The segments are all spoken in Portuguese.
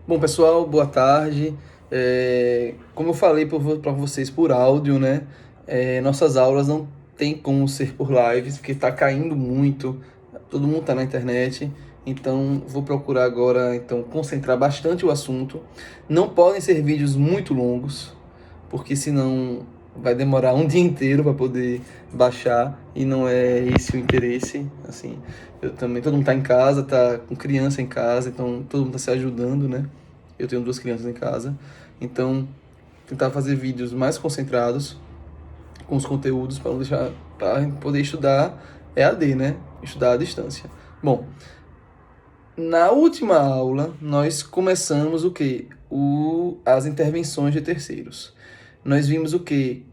Bom, pessoal, boa tarde. Como eu falei para vocês por áudio, né? Nossas aulas não tem como ser por lives, porque está caindo muito, todo mundo está na internet. Então, vou procurar agora concentrar bastante o assunto. Não podem ser vídeos muito longos, porque senão vai demorar um dia inteiro para poder baixar e não é esse o interesse. Assim, eu também, todo mundo está em casa, tá com criança em casa, então todo mundo está se ajudando, né? Eu tenho 2 crianças em casa, então tentar fazer vídeos mais concentrados com os conteúdos para não deixar para poder estudar EAD, né? Estudar à distância. Bom, na última aula nós começamos o que? As intervenções de terceiros. Nós vimos o que?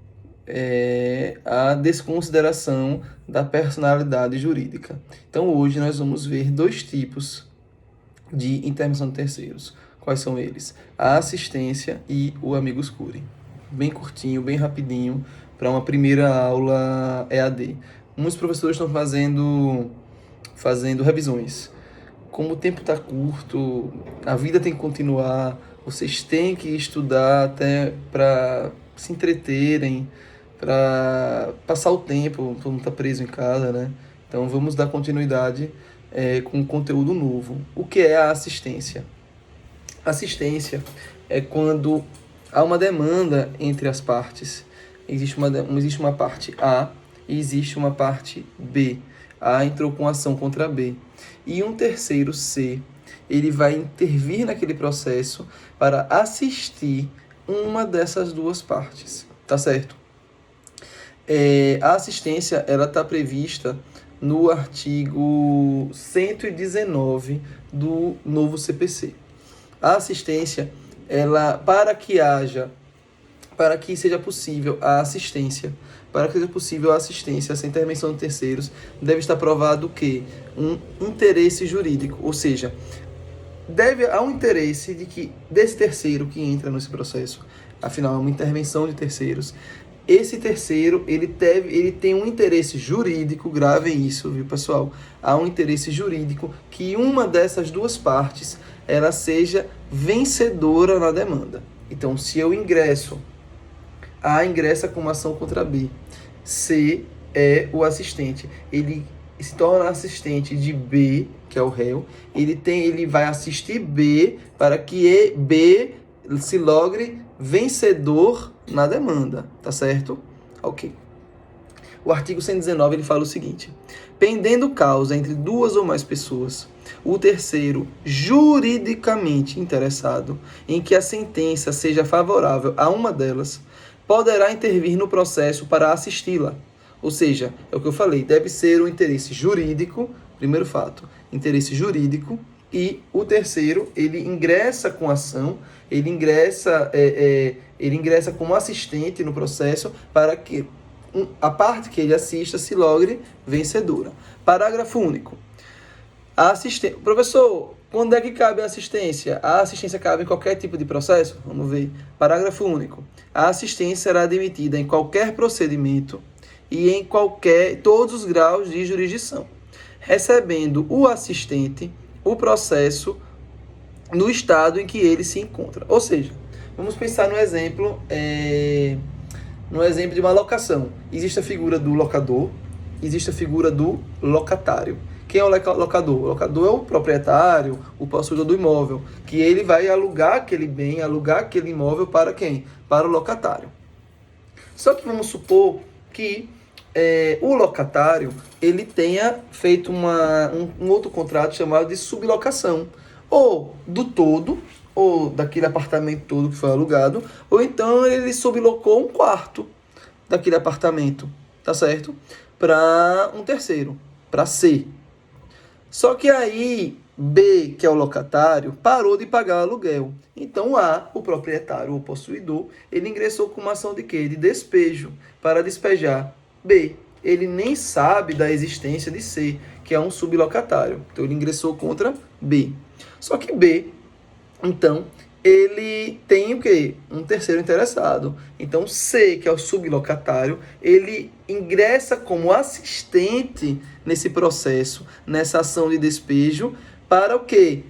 A desconsideração da personalidade jurídica. Então hoje nós vamos ver 2 tipos de intervenção de terceiros. Quais são eles? A assistência e o amigos curi. Bem curtinho, bem rapidinho, para uma primeira aula EAD. Muitos professores estão fazendo revisões. Como o tempo está curto, a vida tem que continuar, vocês têm que estudar até para se entreterem, para passar o tempo, todo mundo está preso em casa, né? Então vamos dar continuidade com conteúdo novo. O que é a assistência? Assistência é quando há uma demanda entre as partes. Existe uma parte A e existe uma parte B. A entrou com ação contra B. E um terceiro, C, ele vai intervir naquele processo para assistir uma dessas 2 partes. Tá certo? A assistência ela está prevista no artigo 119 do novo CPC. A assistência, para que seja possível a assistência, essa intervenção de terceiros, deve estar provado que um interesse jurídico, ou seja, há um interesse desse terceiro que entra nesse processo, afinal é uma intervenção de terceiros. Esse terceiro, ele tem um interesse jurídico, gravem isso, viu, pessoal? Há um interesse jurídico que uma dessas 2 partes, ela seja vencedora na demanda. Então, se eu ingresso, A ingressa com uma ação contra B, C é o assistente, ele se torna assistente de B, que é o réu, ele vai assistir B para que B se logre vencedor na demanda, tá certo? Ok. O artigo 119 ele fala o seguinte: pendendo causa entre 2 ou mais pessoas, o terceiro juridicamente interessado em que a sentença seja favorável a uma delas, poderá intervir no processo para assisti-la. Ou seja, é o que eu falei, deve ser o interesse jurídico, primeiro fato, interesse jurídico, e o terceiro, ele ingressa com ação, ele ingressa como assistente no processo para que a parte que ele assista se logre vencedora. Parágrafo único. Professor, quando é que cabe a assistência? A assistência cabe em qualquer tipo de processo? Vamos ver. Parágrafo único. A assistência será admitida em qualquer procedimento e em todos os graus de jurisdição, recebendo o assistente o processo no estado em que ele se encontra. Ou seja, vamos pensar no exemplo de uma locação. Existe a figura do locador, existe a figura do locatário. Quem é o locador? O locador é o proprietário, o possuidor do imóvel, que ele vai alugar aquele bem, alugar aquele imóvel para quem? Para o locatário. Só que vamos supor que o locatário ele tenha feito um outro contrato chamado de sublocação, ou do todo, ou daquele apartamento todo que foi alugado, ou então ele sublocou um quarto daquele apartamento, tá certo? Para um terceiro, para C. Só que aí B, que é o locatário, parou de pagar o aluguel. Então A, o proprietário, o possuidor, ele ingressou com uma ação de quê? De despejo, para despejar B. Ele nem sabe da existência de C, que é um sublocatário. Então ele ingressou contra B. Só que B, então, ele tem o quê? Um terceiro interessado. Então C, que é o sublocatário, ele ingressa como assistente nesse processo, nessa ação de despejo, para o quê?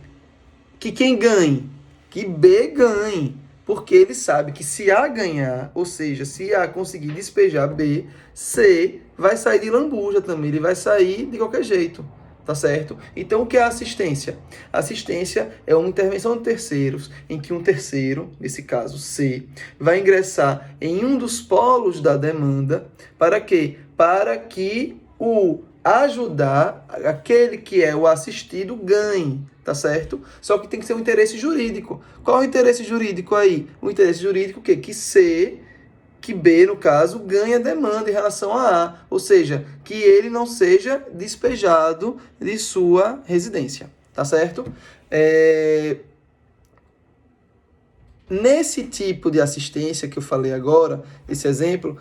Que quem ganhe? que B ganhe, porque ele sabe que se A ganhar, ou seja, se A conseguir despejar B, C vai sair de lambuja também, ele vai sair de qualquer jeito, tá certo? Então, o que é assistência? Assistência é uma intervenção de terceiros, em que um terceiro, nesse caso C, vai ingressar em um dos polos da demanda, para quê? Para que o ajudar aquele que é o assistido ganhe, tá certo? Só que tem que ser um interesse jurídico. Qual é o interesse jurídico aí? O interesse jurídico o quê? Que B, no caso, ganhe a demanda em relação a A, ou seja, que ele não seja despejado de sua residência, tá certo? Nesse tipo de assistência que eu falei agora, esse exemplo,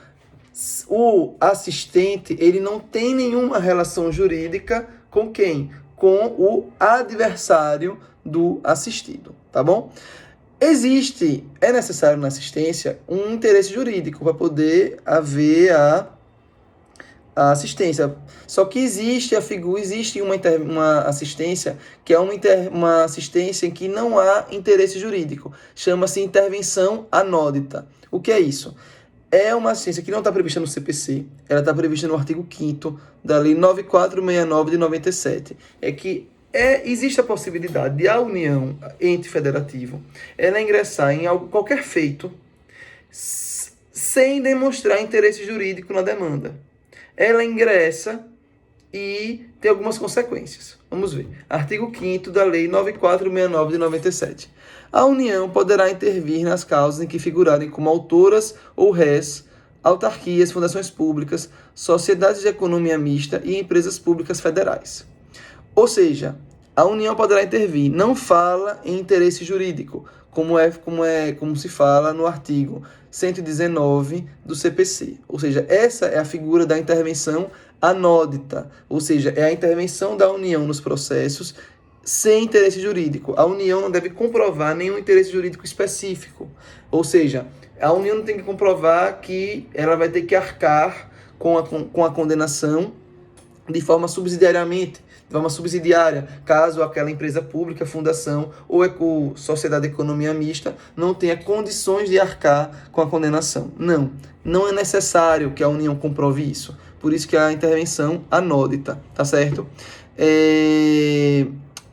o assistente ele não tem nenhuma relação jurídica com quem? Com o adversário do assistido, tá bom? É necessário na assistência um interesse jurídico para poder haver a assistência. Só que existe uma assistência que é uma assistência em que não há interesse jurídico. Chama-se intervenção anódita. O que é isso? É uma assistência que não está prevista no CPC, ela está prevista no artigo 5º da Lei 9469 de 97. Existe a possibilidade de a União, ente federativo, ela ingressar em qualquer feito sem demonstrar interesse jurídico na demanda. Ela ingressa e tem algumas consequências. Vamos ver. Artigo 5º da Lei 9469 de 97. A União poderá intervir nas causas em que figurarem como autoras ou rés autarquias, fundações públicas, sociedades de economia mista e empresas públicas federais. Ou seja, a União poderá intervir. Não fala em interesse jurídico, como se fala no artigo 119 do CPC. Ou seja, essa é a figura da intervenção anódita, ou seja, é a intervenção da União nos processos sem interesse jurídico. A União não deve comprovar nenhum interesse jurídico específico. Ou seja, a União não tem que comprovar que ela vai ter que arcar com a condenação de forma subsidiária, caso aquela empresa pública, fundação ou sociedade de economia mista não tenha condições de arcar com a condenação. Não é necessário que a União comprove isso. Por isso que é a intervenção anódita, tá certo?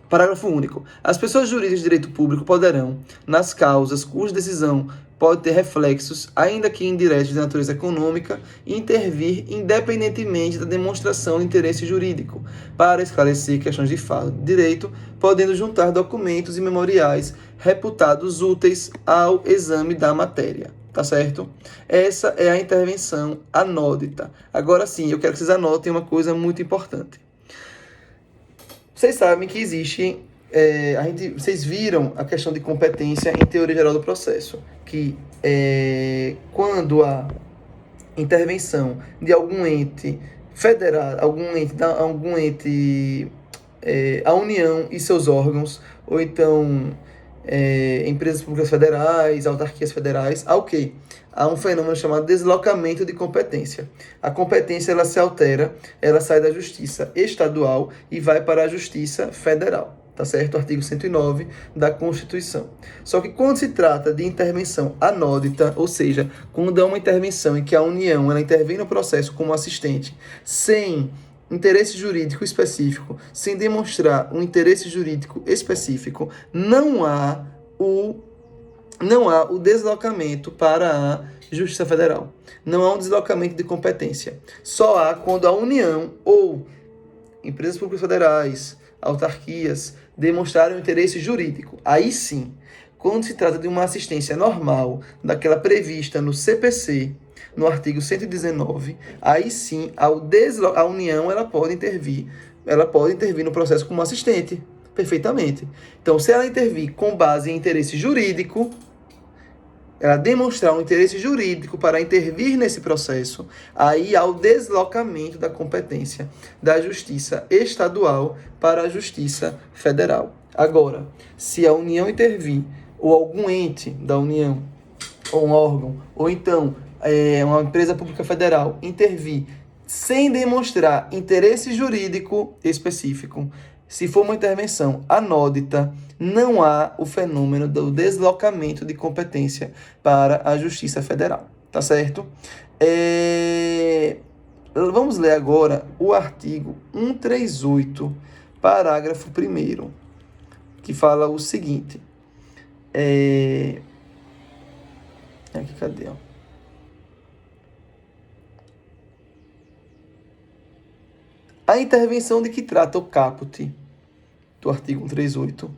Parágrafo único. As pessoas jurídicas de direito público poderão, nas causas cuja decisão pode ter reflexos, ainda que indiretos de natureza econômica, intervir independentemente da demonstração de interesse jurídico, para esclarecer questões de fato de direito, podendo juntar documentos e memoriais reputados úteis ao exame da matéria. Tá certo? Essa é a intervenção anódita. Agora sim, eu quero que vocês anotem uma coisa muito importante. Vocês sabem que existe... vocês viram a questão de competência em teoria geral do processo, que quando a intervenção de algum ente federal, a União e seus órgãos, ou então empresas públicas federais, autarquias federais, há o quê? Há um fenômeno chamado deslocamento de competência. A competência ela se altera, ela sai da justiça estadual e vai para a justiça federal. Tá certo? Artigo 109 da Constituição. Só que quando se trata de intervenção anódita, ou seja, quando é uma intervenção em que a União ela intervém no processo como assistente, sem interesse jurídico específico, sem demonstrar um interesse jurídico específico, não há o deslocamento para a Justiça Federal. Não há um deslocamento de competência. Só há quando a União ou empresas públicas federais, autarquias, demonstrarem um interesse jurídico. Aí sim, quando se trata de uma assistência normal, daquela prevista no CPC, no artigo 119, aí sim, a União ela pode intervir no processo como assistente, perfeitamente. Então, se ela intervir com base em interesse jurídico, ela demonstrar um interesse jurídico para intervir nesse processo, aí há o deslocamento da competência da Justiça Estadual para a Justiça Federal. Agora, se a União intervir, ou algum ente da União, ou um órgão, ou então uma empresa pública federal intervir sem demonstrar interesse jurídico específico, se for uma intervenção anódita, não há o fenômeno do deslocamento de competência para a Justiça Federal. Tá certo? Vamos ler agora o artigo 138, parágrafo 1º, que fala o seguinte. Aqui, cadê? A intervenção de que trata o caput do artigo 138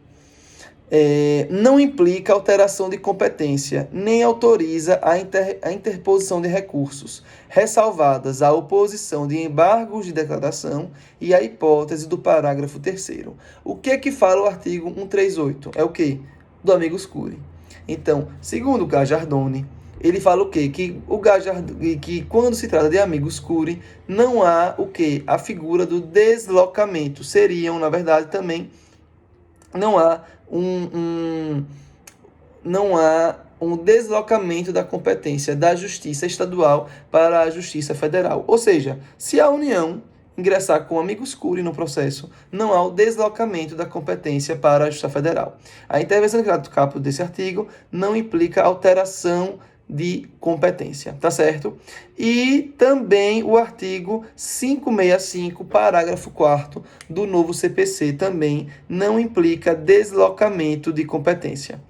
não implica alteração de competência, nem autoriza a interposição de recursos, ressalvadas a oposição de embargos de declaração e a hipótese do parágrafo 3º. O que é que fala o artigo 138? É o quê? Do amicus curiae. Então, segundo o Gajardoni, ele fala o quê? Que quando se trata de amicus curiae, não há o quê? A figura do deslocamento. Seriam, na verdade, também não há um deslocamento da competência da Justiça Estadual para a Justiça Federal. Ou seja, se a União ingressar com amicus curiae no processo, não há o deslocamento da competência para a Justiça Federal. A intervenção do caput desse artigo não implica alteração de competência, tá certo? E também o artigo 565, parágrafo 4º do novo CPC também não implica deslocamento de competência.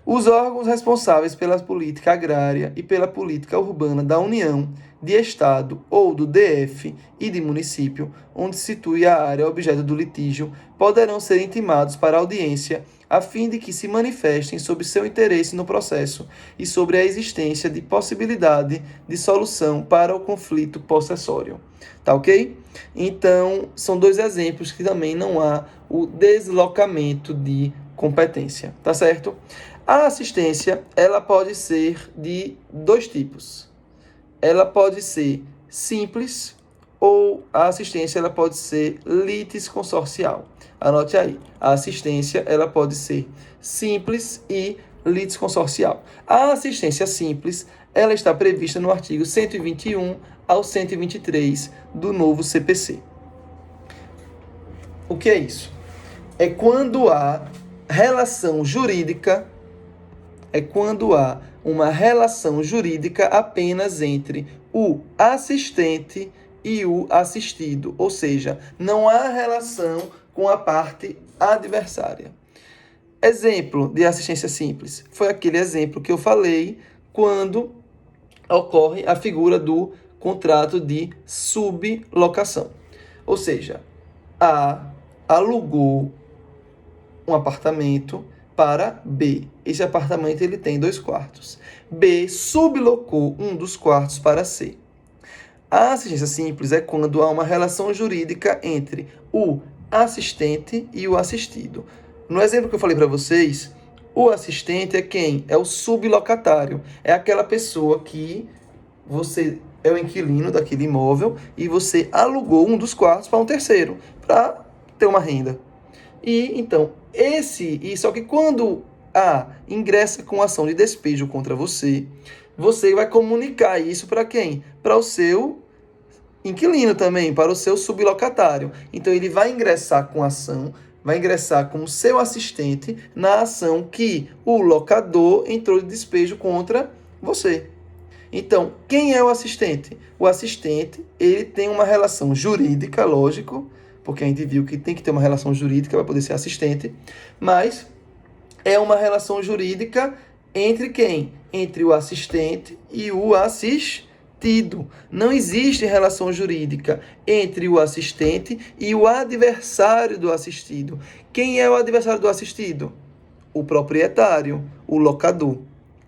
Os órgãos responsáveis pela política agrária e pela política urbana da União, de Estado ou do DF e de município, onde se situe a área objeto do litígio, poderão ser intimados para audiência a fim de que se manifestem sobre seu interesse no processo e sobre a existência de possibilidade de solução para o conflito possessório. Tá ok? Então, são dois exemplos que também não há o deslocamento de competência, tá certo? A assistência, ela pode ser de dois tipos. Ela pode ser simples ou a assistência ela pode ser litisconsorcial. Anote aí, a assistência ela pode ser simples e litisconsorcial. A assistência simples ela está prevista no artigo 121 ao 123 do novo CPC. O que é isso? É quando há relação jurídica, uma relação jurídica apenas entre o assistente e o assistido, ou seja, não há relação com a parte adversária. Exemplo de assistência simples foi aquele exemplo que eu falei quando ocorre a figura do contrato de sublocação. Ou seja, A alugou um apartamento para B. Esse apartamento ele tem 2 quartos. B sublocou um dos quartos para C. A assistência simples é quando há uma relação jurídica entre o assistente e o assistido. No exemplo que eu falei para vocês, o assistente é quem? É o sublocatário. É aquela pessoa que você é o inquilino daquele imóvel e você alugou um dos quartos para um terceiro, para ter uma renda. E então, só que quando A ingressa com ação de despejo contra você, você vai comunicar isso para quem? Para o seu inquilino também, para o seu sublocatário. Então, ele vai ingressar com ação, vai ingressar como seu assistente na ação que o locador entrou de despejo contra você. Então, quem é o assistente? O assistente, ele tem uma relação jurídica, lógico, porque a gente viu que tem que ter uma relação jurídica para poder ser assistente, mas é uma relação jurídica entre quem? Entre o assistente e o assistido. Não existe relação jurídica entre o assistente e o adversário do assistido. Quem é o adversário do assistido? O proprietário, o locador.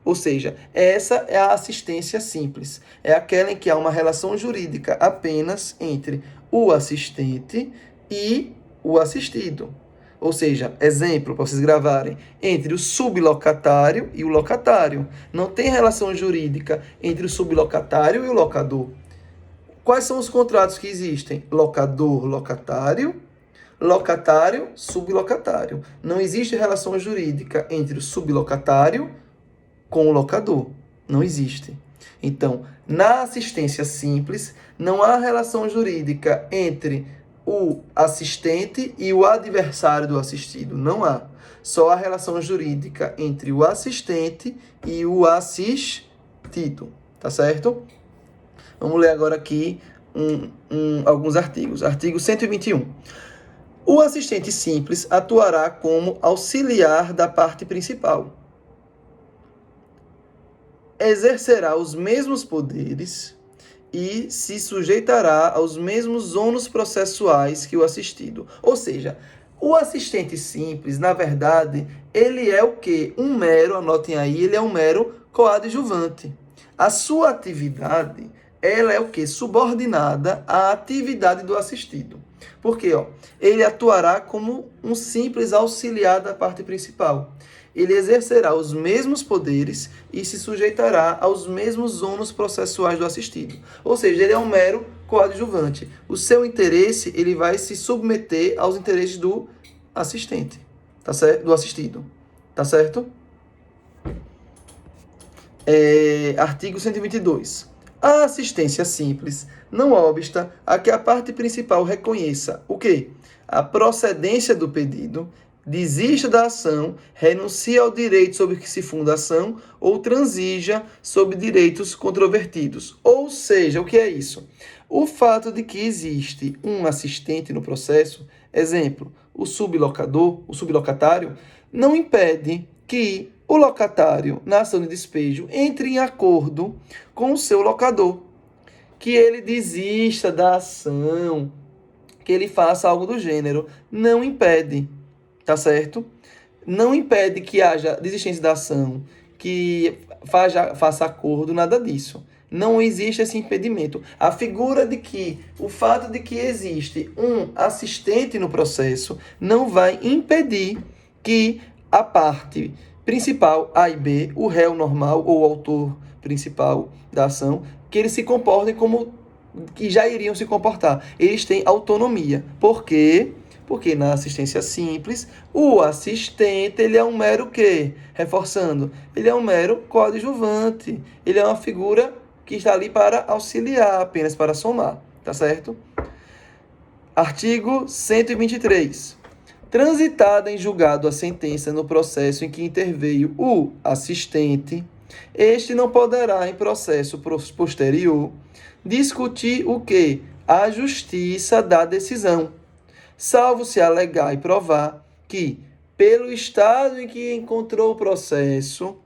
Ou seja, essa é a assistência simples. É aquela em que há uma relação jurídica apenas entre o assistente e o assistido. Ou seja, exemplo para vocês gravarem, entre o sublocatário e o locatário. Não tem relação jurídica entre o sublocatário e o locador. Quais são os contratos que existem? Locador, locatário, locatário, sublocatário. Não existe relação jurídica entre o sublocatário com o locador. Não existe. Então, na assistência simples, não há relação jurídica entre o assistente e o adversário do assistido. Não há. Só a relação jurídica entre o assistente e o assistido. Tá certo? Vamos ler agora aqui alguns artigos. Artigo 121. O assistente simples atuará como auxiliar da parte principal. Exercerá os mesmos poderes e se sujeitará aos mesmos ônus processuais que o assistido. Ou seja, o assistente simples, na verdade, ele é o quê? Anotem aí, ele é um mero coadjuvante. A sua atividade, ela é o quê? Subordinada à atividade do assistido. Por quê? Ele atuará como um simples auxiliar da parte principal. Ele exercerá os mesmos poderes e se sujeitará aos mesmos ônus processuais do assistido. Ou seja, ele é um mero coadjuvante. O seu interesse, ele vai se submeter aos interesses do assistente, tá certo? Do assistido, tá certo? Artigo 122. A assistência simples não obsta a que a parte principal reconheça o quê? A procedência do pedido, desista da ação, renuncie ao direito sobre que se funda a ação ou transija sobre direitos controvertidos. Ou seja, o que é isso? O fato de que existe um assistente no processo, exemplo, o sublocatário, não impede que o locatário, na ação de despejo, entre em acordo com o seu locador, que ele desista da ação, que ele faça algo do gênero. Não impede, tá certo? Não impede que haja desistência da ação, que faça acordo, nada disso. Não existe esse impedimento. A figura de que o fato de que existe um assistente no processo não vai impedir que a parte principal, A e B, o réu normal ou o autor principal da ação, que eles se comportem como que já iriam se comportar. Eles têm autonomia. Por quê? Porque na assistência simples, o assistente, ele é um mero quê? Reforçando, ele é um mero coadjuvante. Ele é uma figura que está ali para auxiliar, apenas para somar. Tá certo? Artigo 123. Transitada em julgado a sentença no processo em que interveio o assistente, este não poderá, em processo posterior, discutir o que? A justiça da decisão, salvo se alegar e provar que, pelo estado em que encontrou o processo,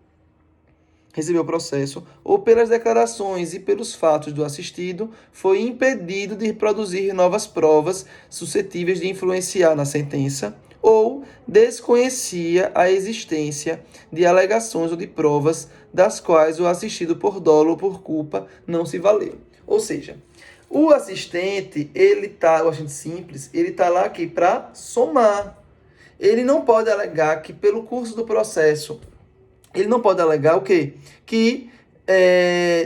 recebeu o processo, ou pelas declarações e pelos fatos do assistido, foi impedido de produzir novas provas suscetíveis de influenciar na sentença, ou desconhecia a existência de alegações ou de provas das quais o assistido por dolo ou por culpa não se valeu. Ou seja, o assistente, o assistente simples, ele está lá aqui para somar. Ele não pode alegar que pelo curso do processo ele não pode alegar o quê? Que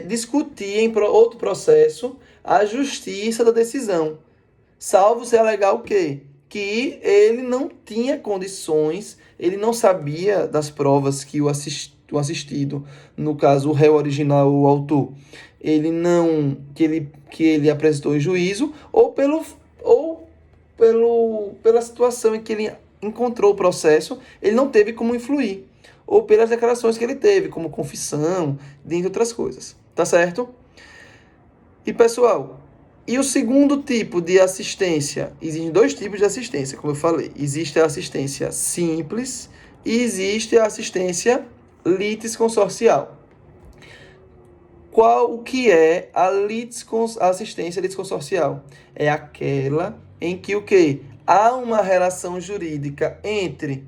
discutir em outro processo a justiça da decisão. Salvo se alegar o quê? Que ele não tinha condições, ele não sabia das provas que o assistido, no caso o réu original, o autor, que ele apresentou em juízo, ou pela situação em que ele encontrou o processo, ele não teve como influir, ou pelas declarações que ele teve, como confissão, dentre outras coisas. Tá certo? E, pessoal, e o segundo tipo de assistência? Existem dois tipos de assistência, como eu falei. Existe a assistência simples e existe a assistência litisconsorcial. O que é a assistência litisconsorcial? É aquela em que o quê? Há uma relação jurídica entre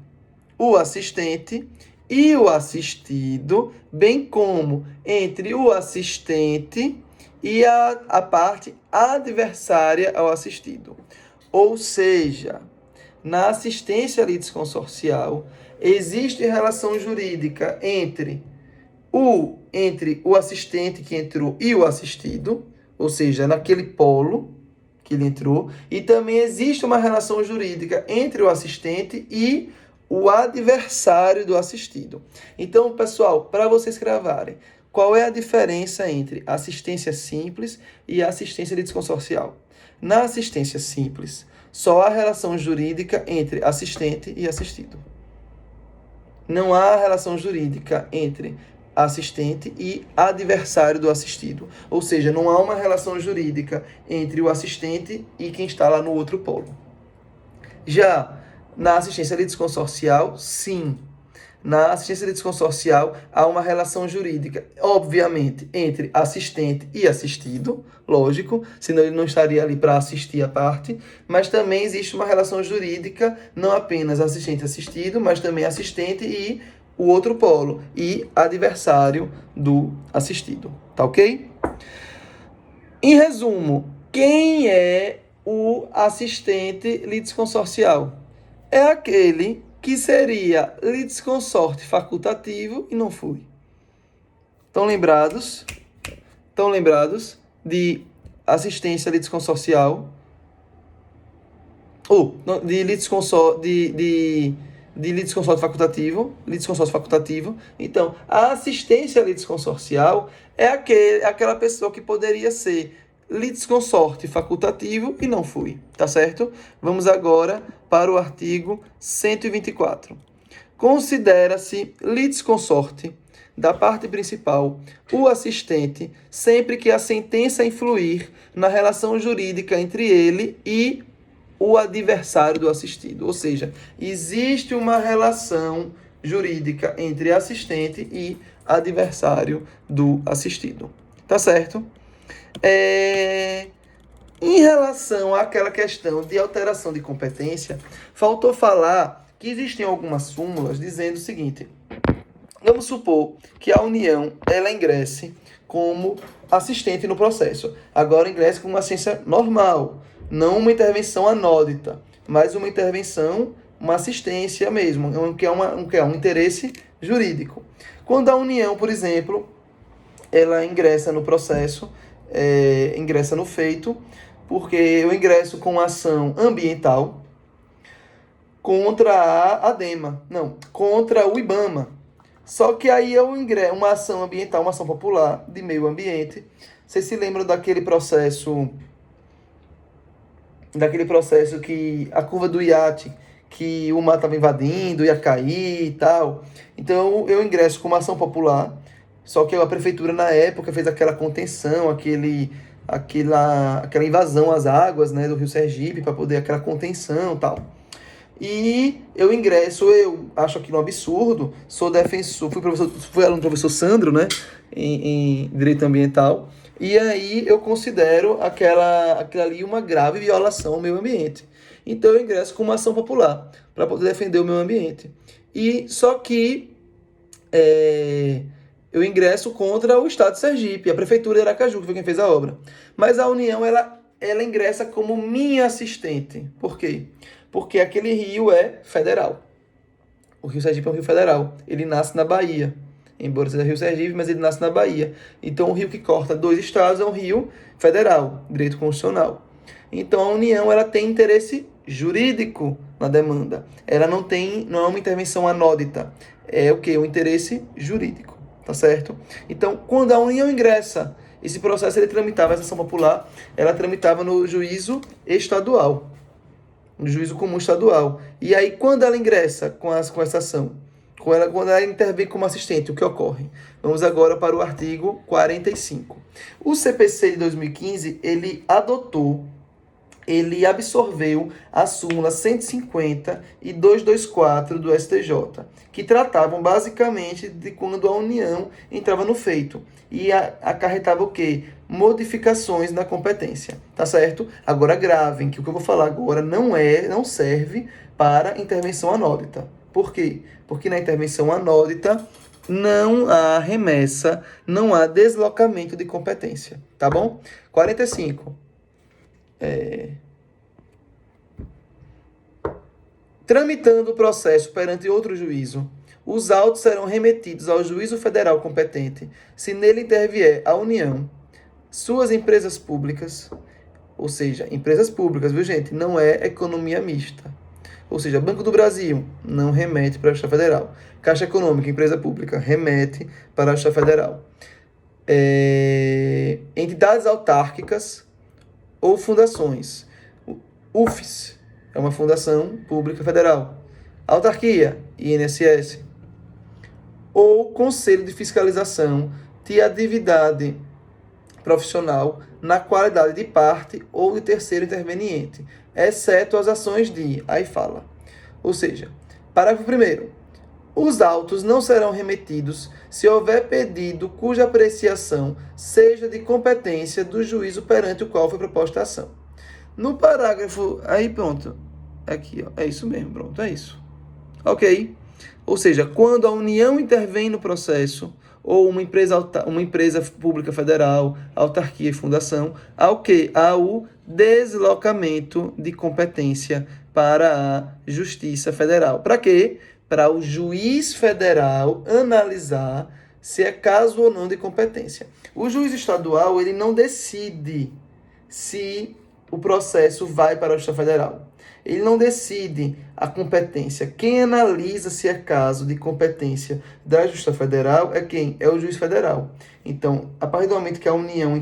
o assistente e o assistido, bem como entre o assistente e a parte adversária ao assistido. Ou seja, na assistência litisconsorcial, existe relação jurídica entre o assistente que entrou e o assistido, ou seja, naquele polo que ele entrou, e também existe uma relação jurídica entre o assistente e o adversário do assistido. Então, pessoal, para vocês gravarem, qual é a diferença entre assistência simples e assistência litisconsorcial? Na assistência simples, Só há relação jurídica entre assistente e assistido. Não há relação jurídica entre assistente e adversário do assistido. Ou seja, não há uma relação jurídica entre o assistente e quem está lá no outro polo. Já na assistência litisconsorcial, sim. Na assistência litisconsorcial, há uma relação jurídica, obviamente, entre assistente e assistido, lógico, senão ele não estaria ali para assistir a parte, mas também existe uma relação jurídica, não apenas assistente e assistido, mas também assistente e o outro polo, e adversário do assistido, tá ok? Em resumo, quem é o assistente litisconsorcial? É aquele que seria litisconsorte facultativo e não fui. Estão lembrados? Estão lembrados de assistência litisconsorcial? Ou de litisconsorte facultativo. Então, a assistência litisconsorcial é aquela pessoa que poderia ser litisconsorte facultativo e não fui, tá certo? Vamos agora para o artigo 124. Considera-se litisconsorte da parte principal o assistente sempre que a sentença influir na relação jurídica entre ele e o adversário do assistido. Ou seja, existe uma relação jurídica entre assistente e adversário do assistido. Tá certo? Em relação àquela questão de alteração de competência, faltou falar que existem algumas súmulas dizendo o seguinte: vamos supor que a União ela ingresse como assistente no processo. Agora ingresse com uma assistência normal, não uma intervenção anódita, mas uma intervenção, uma assistência mesmo, que é um interesse jurídico. Quando a União, por exemplo, ela ingressa no processo, ingressa no feito, porque eu ingresso com ação ambiental contra a ADEMA, não, contra o IBAMA. Só que aí eu ingresso uma ação ambiental, uma ação popular de meio ambiente. Vocês se lembram daquele processo que a curva do iate, que o mar estava invadindo, ia cair e tal. Então eu ingresso com uma ação popular, só que a prefeitura na época fez aquela contenção, aquela invasão às águas, né, do Rio Sergipe, para poder aquela contenção e tal. E eu ingresso, eu acho aquilo um absurdo, sou defensor, fui aluno do professor Sandro, né, em Direito Ambiental, e aí eu considero aquela ali uma grave violação ao meio ambiente. Então eu ingresso com uma ação popular, para poder defender o meio ambiente. E só que eu ingresso contra o Estado de Sergipe, a Prefeitura de Aracaju, que foi quem fez a obra. Mas a União, ela ingressa como minha assistente. Por quê? Porque aquele rio é federal. O Rio Sergipe é um rio federal. Ele nasce na Bahia. Embora seja Rio Sergipe, mas ele nasce na Bahia. Então, o rio que corta dois estados é um rio federal, direito constitucional. Então, a União ela tem interesse jurídico na demanda. Ela não é uma intervenção anódita. É o quê? Um interesse jurídico. Tá certo? Então, quando a União ingressa, esse processo ele tramitava, essa ação popular, ela tramitava no juízo estadual. No juízo comum estadual. E aí, quando ela ingressa com essa ação, quando ela intervém como assistente, o que ocorre? Vamos agora para o artigo 45. O CPC de 2015, ele absorveu a súmula 150 e 224 do STJ, que tratavam basicamente de quando a União entrava no feito e acarretava o quê? Modificações na competência, tá certo? Agora gravem que o que eu vou falar agora não serve para intervenção anódita. Por quê? Porque na intervenção anódita não há remessa, não há deslocamento de competência, tá bom? 45. Tramitando o processo perante outro juízo, os autos serão remetidos ao juízo federal competente, se nele intervier a União, suas empresas públicas, ou seja, empresas públicas, viu gente? Não é economia mista. Ou seja, Banco do Brasil não remete para a Justiça Federal. Caixa Econômica, empresa pública, remete para a Justiça Federal. Entidades autárquicas ou fundações, UFs, é uma fundação pública federal. Autarquia, INSS. Ou Conselho de Fiscalização de Atividade Profissional na qualidade de parte ou de terceiro interveniente, exceto as ações de... Aí fala. Ou seja, parágrafo 1º. Os autos não serão remetidos se houver pedido cuja apreciação seja de competência do juízo perante o qual foi proposta a ação. No parágrafo... Aí, pronto. Aqui, ó. É isso mesmo, pronto. É isso. Ok? Ou seja, quando a União intervém no processo, ou uma empresa pública federal, autarquia e fundação, ao quê? Ao deslocamento de competência para a Justiça Federal. Para quê? Para o juiz federal analisar se é caso ou não de competência. O juiz estadual, ele não decide se o processo vai para a Justiça Federal. Ele não decide a competência. Quem analisa se é caso de competência da Justiça Federal é quem? É o juiz federal. Então, a partir do momento que a União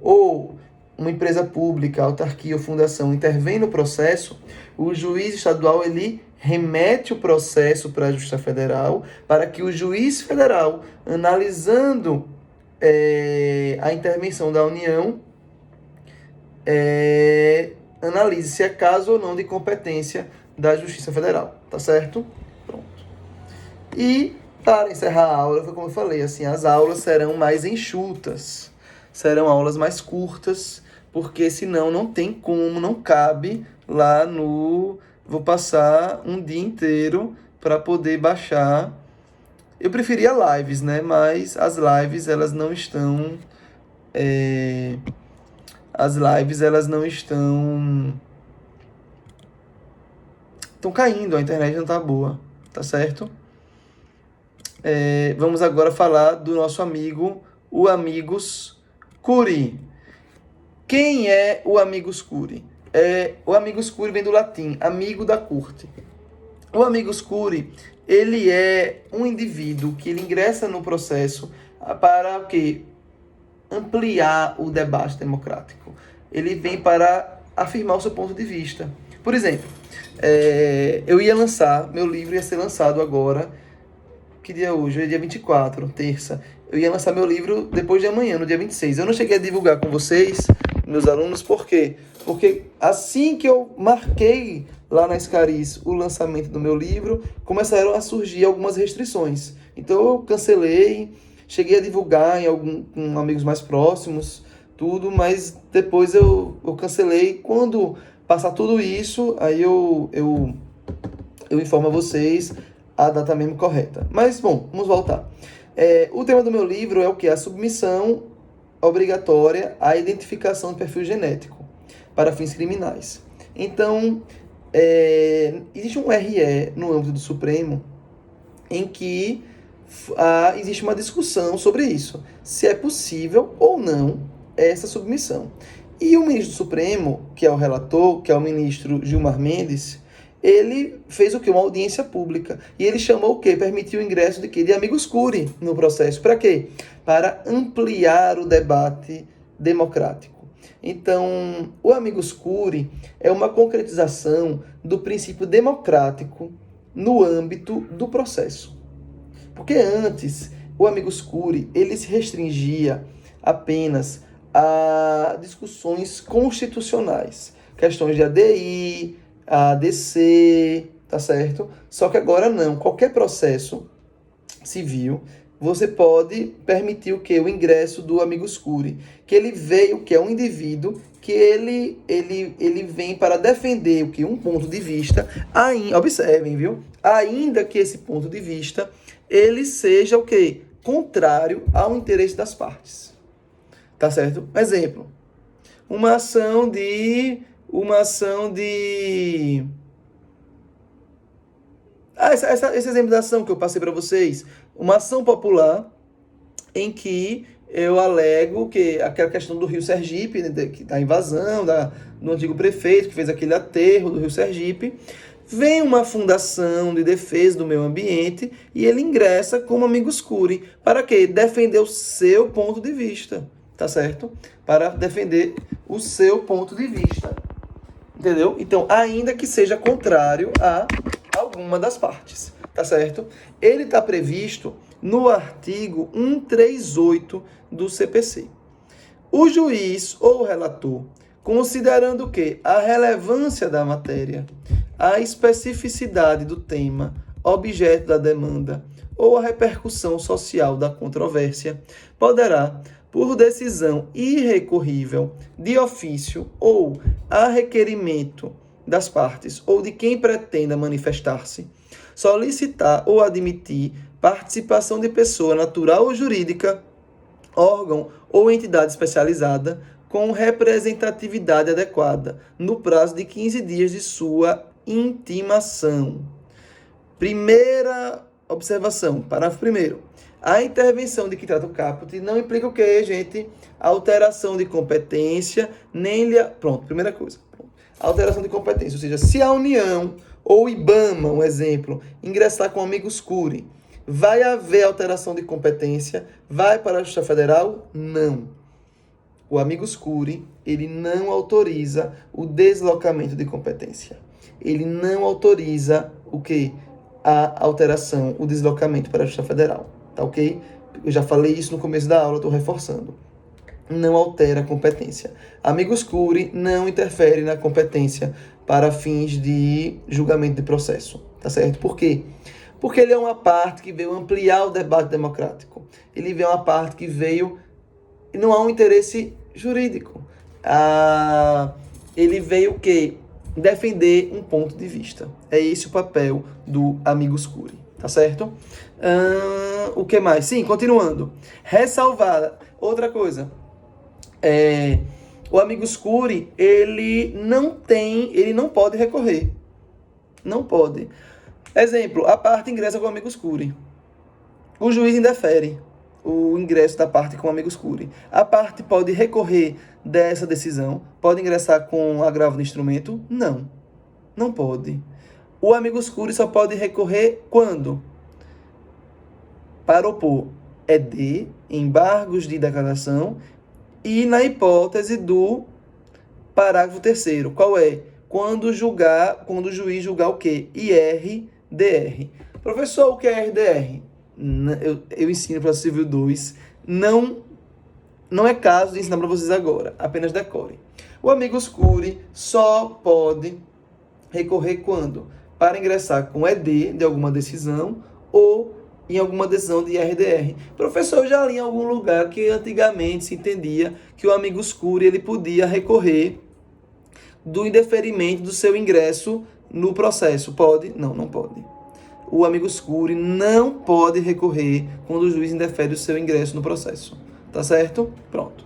ou uma empresa pública, autarquia ou fundação intervém no processo, o juiz estadual ele remete o processo para a Justiça Federal para que o juiz federal, analisando a intervenção da União, analise se é caso ou não de competência da Justiça Federal, tá certo? Pronto. E, para encerrar a aula, foi como eu falei, assim, as aulas serão mais enxutas, serão aulas mais curtas, porque senão não tem como, não cabe lá no... Vou passar um dia inteiro para poder baixar. Eu preferia lives, né? Mas as lives, elas não estão... As lives, elas não estão caindo, a internet não tá boa, tá certo? Vamos agora falar do nosso amigo, o Amigos Curiae. Quem é o Amigos Curiae? O Amigos Curiae vem do latim, amigo da corte. O Amigos Curiae, ele é um indivíduo que ele ingressa no processo para o quê? Ampliar o debate democrático. Ele vem para afirmar o seu ponto de vista. Por exemplo, eu ia lançar, meu livro ia ser lançado agora, que dia é hoje? Hoje é dia 24, terça. Eu ia lançar meu livro depois de amanhã, no dia 26. Eu não cheguei a divulgar com vocês, meus alunos, por quê? Porque assim que eu marquei lá na Escariz o lançamento do meu livro, começaram a surgir algumas restrições. Então eu cancelei, cheguei a divulgar com amigos mais próximos, tudo, mas depois eu cancelei. Quando passar tudo isso, aí eu informo a vocês a data mesmo correta. Mas, bom, vamos voltar. O tema do meu livro é o que? A submissão obrigatória à identificação de perfil genético para fins criminais. Então, existe um RE no âmbito do Supremo em que existe uma discussão sobre isso, se é possível ou não essa submissão. E o ministro do Supremo, que é o relator, que é o ministro Gilmar Mendes, ele fez o quê? Uma audiência pública. E ele chamou o quê? Permitiu o ingresso de quê? De Amigos Curiae no processo. Para quê? Para ampliar o debate democrático. Então, o Amigos Curiae é uma concretização do princípio democrático no âmbito do processo. Porque antes, o Amigos Curiae, ele se restringia apenas a discussões constitucionais, questões de ADI, ADC, tá certo? Só que agora não, qualquer processo civil, você pode permitir o quê? O ingresso do Amigos Curiae, que ele veio, que é um indivíduo, que ele vem para defender o quê? Um ponto de vista, observem, viu? Ainda que esse ponto de vista, ele seja o quê? Contrário ao interesse das partes. Tá certo? Exemplo, uma ação de... esse exemplo da ação que eu passei para vocês. Uma ação popular em que eu alego que aquela questão do Rio Sergipe, da invasão do antigo prefeito, que fez aquele aterro do Rio Sergipe, vem uma fundação de defesa do meio ambiente e ele ingressa como Amigos Curiae. Para quê? Defender o seu ponto de vista. Tá certo? Para defender o seu ponto de vista. Entendeu? Então, ainda que seja contrário a alguma das partes, tá certo? Ele está previsto no artigo 138 do CPC. O juiz ou o relator, considerando que a relevância da matéria, a especificidade do tema, objeto da demanda ou a repercussão social da controvérsia, poderá, por decisão irrecorrível, de ofício ou a requerimento das partes ou de quem pretenda manifestar-se, solicitar ou admitir participação de pessoa natural ou jurídica, órgão ou entidade especializada com representatividade adequada, no prazo de 15 dias de sua intimação. Primeira observação, parágrafo 1º. A intervenção de que trata o caput não implica o quê, gente? Alteração de competência, nem lhe... Pronto, primeira coisa. Alteração de competência, ou seja, se a União ou o IBAMA, um exemplo, ingressar com amigos curi, vai haver alteração de competência? Vai para a Justiça Federal? Não. O amigos curi, ele não autoriza o deslocamento de competência. Ele não autoriza o quê? A alteração, o deslocamento para a Justiça Federal. Tá ok? Eu já falei isso no começo da aula, estou reforçando. Não altera a competência. Amigos curi não interfere na competência para fins de julgamento de processo. Tá certo? Por quê? Porque ele é uma parte que veio ampliar o debate democrático. Ele veio uma parte que veio... Não há um interesse jurídico. Ele veio o quê? Defender um ponto de vista. É esse o papel do amigos curi. Tá certo? O que mais? Sim, continuando. Ressalvar. Outra coisa. O amigos curi, ele não pode recorrer. Não pode. Exemplo, a parte ingressa com amigos curi. O juiz indefere o ingresso da parte com amigos curi. A parte pode recorrer dessa decisão? Pode ingressar com agravo do instrumento? Não. Não pode. O amigos curi só pode recorrer quando? Para opor embargos de declaração e na hipótese do parágrafo 3º. Qual é? Quando o juiz julgar o quê? IRDR. Professor, o que é IRDR? Eu ensino para o Civil 2. Não é caso de ensinar para vocês agora. Apenas decorem. O amigos curi só pode recorrer quando? Para ingressar com ED de alguma decisão ou em alguma decisão de IRDR. Professor, eu já li em algum lugar que antigamente se entendia que o amigos curi ele podia recorrer do indeferimento do seu ingresso no processo. Pode? Não, não pode. O amigos curi não pode recorrer quando o juiz indefere o seu ingresso no processo. Tá certo? Pronto.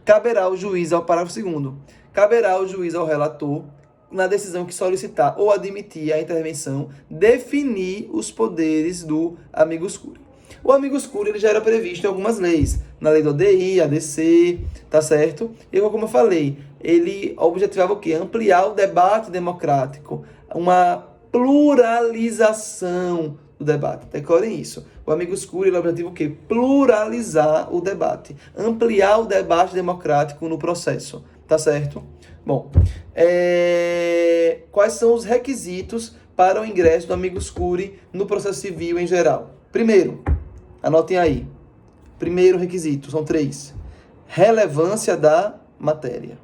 Caberá ao juiz, ao parágrafo 2º, caberá ao juiz, ao relator, na decisão que solicitar ou admitir a intervenção, definir os poderes do amigos curi. O amigos curi ele já era previsto em algumas leis, na lei do ODI, ADC, tá certo? E como eu falei, ele objetivava o quê? Ampliar o debate democrático, uma pluralização do debate. Decorem isso. O amigos curi ele objetiva o quê? Pluralizar o debate, ampliar o debate democrático no processo, tá certo? Bom, quais são os requisitos para o ingresso do amigos curi no processo civil em geral? Primeiro, anotem aí. Primeiro requisito, são 3. Relevância da matéria.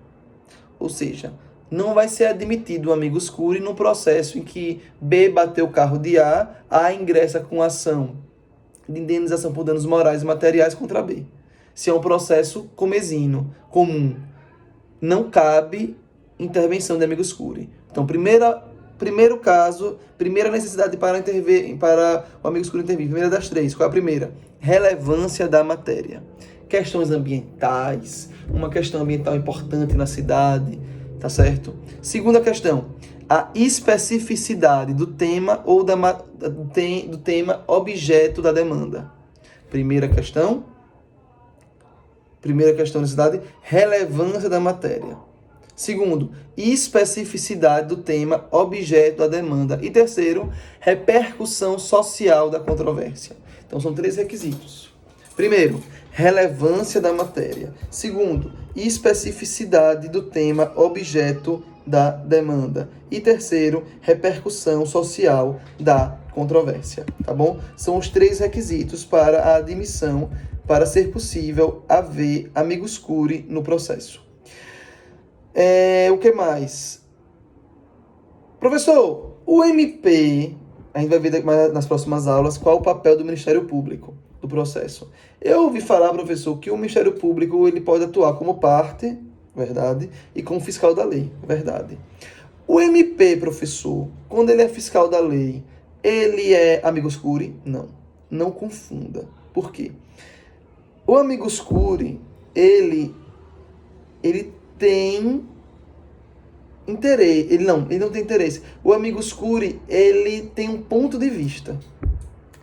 Ou seja, não vai ser admitido o amigos curi no processo em que B bateu o carro de A ingressa com ação de indenização por danos morais e materiais contra B. Se é um processo comesino, comum, não cabe intervenção de amigos curi. Então, primeiro caso, primeira necessidade para o amigos curi intervir. Primeira das 3. Qual é a primeira? Relevância da matéria. Questões ambientais, uma questão ambiental importante na cidade, tá certo? Segunda questão, a especificidade do tema ou do tema objeto da demanda. Primeira questão, necessidade, relevância da matéria. Segundo, especificidade do tema objeto da demanda. E terceiro, repercussão social da controvérsia. Então, são 3 requisitos Primeiro, relevância da matéria. Segundo, especificidade do tema objeto da demanda. E terceiro, repercussão social da controvérsia, tá bom? São os 3 requisitos para a admissão, para ser possível haver amicus curiae no processo. O que mais? Professor, o MP, a gente vai ver nas próximas aulas qual o papel do Ministério Público do processo. Eu ouvi falar, professor, que o Ministério Público ele pode atuar como parte, verdade, e como fiscal da lei, verdade. O MP, professor, quando ele é fiscal da lei, ele é amicus curiae? Não, não confunda. Por quê? O amicus curiae, ele tem interesse, ele não tem interesse. O amicus curiae, ele tem um ponto de vista.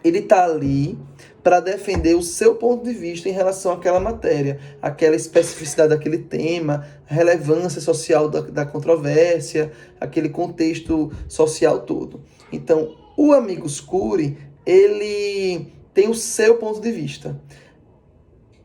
Ele está ali para defender o seu ponto de vista em relação àquela matéria, aquela especificidade daquele tema, a relevância social da controvérsia, aquele contexto social todo. Então, o amicus curiae, ele tem o seu ponto de vista.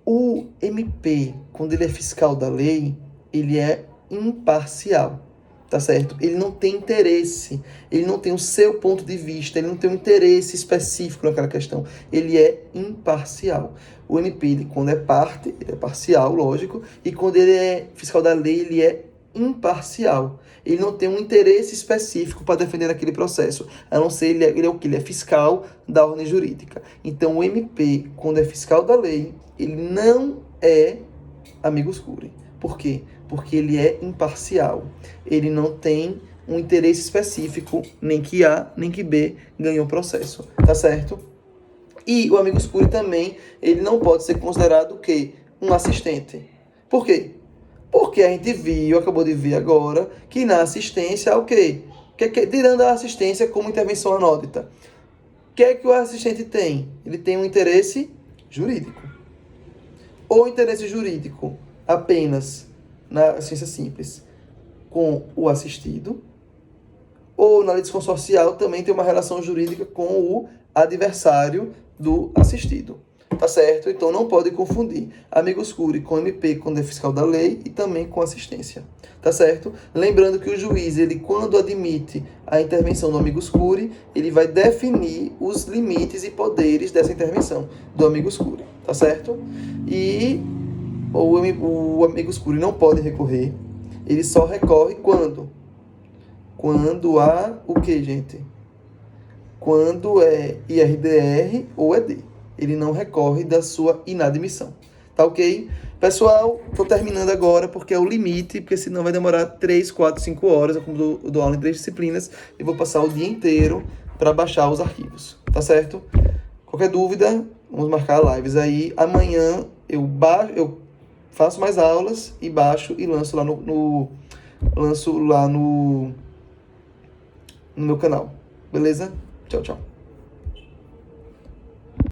O MP, quando ele é fiscal da lei, ele é imparcial, tá certo? Ele não tem interesse, ele não tem o seu ponto de vista, ele não tem um interesse específico naquela questão, ele é imparcial. O MP, ele, quando é parte, ele é parcial, lógico, e quando ele é fiscal da lei, ele é imparcial. Ele não tem um interesse específico para defender aquele processo, a não ser ele é o que? Ele é fiscal da ordem jurídica. Então, o MP, quando é fiscal da lei, ele não é amicus curiae. Por quê? Porque ele é imparcial. Ele não tem um interesse específico, nem que A, nem que B ganhou o processo. Tá certo? E o amicus curiae também, ele não pode ser considerado o quê? Um assistente. Por quê? Porque a gente acabou de ver agora, que na assistência, o quê? Tirando a assistência como intervenção anódita. O que é que o assistente tem? Ele tem um interesse jurídico. Ou interesse jurídico apenas na ciência simples com o assistido, ou na litisconsorcial também tem uma relação jurídica com o adversário do assistido. Tá certo? Então não pode confundir amicus curiae com MP quando é fiscal da lei e também com assistência. Tá certo? Lembrando que o juiz, ele quando admite a intervenção do amicus curiae, ele vai definir os limites e poderes dessa intervenção do amicus curiae. Tá certo? E o amicus curiae não pode recorrer. Ele só recorre quando? Quando há o que, gente? Quando é IRDR ou ED. Ele não recorre da sua inadmissão. Tá ok? Pessoal, estou terminando agora porque é o limite, porque senão vai demorar 3, 4, 5 horas. Eu dou aula em 3 disciplinas e vou passar o dia inteiro para baixar os arquivos. Tá certo? Qualquer dúvida, vamos marcar lives aí. Amanhã eu faço mais aulas e baixo e lanço lá no meu canal. Beleza? Tchau, tchau.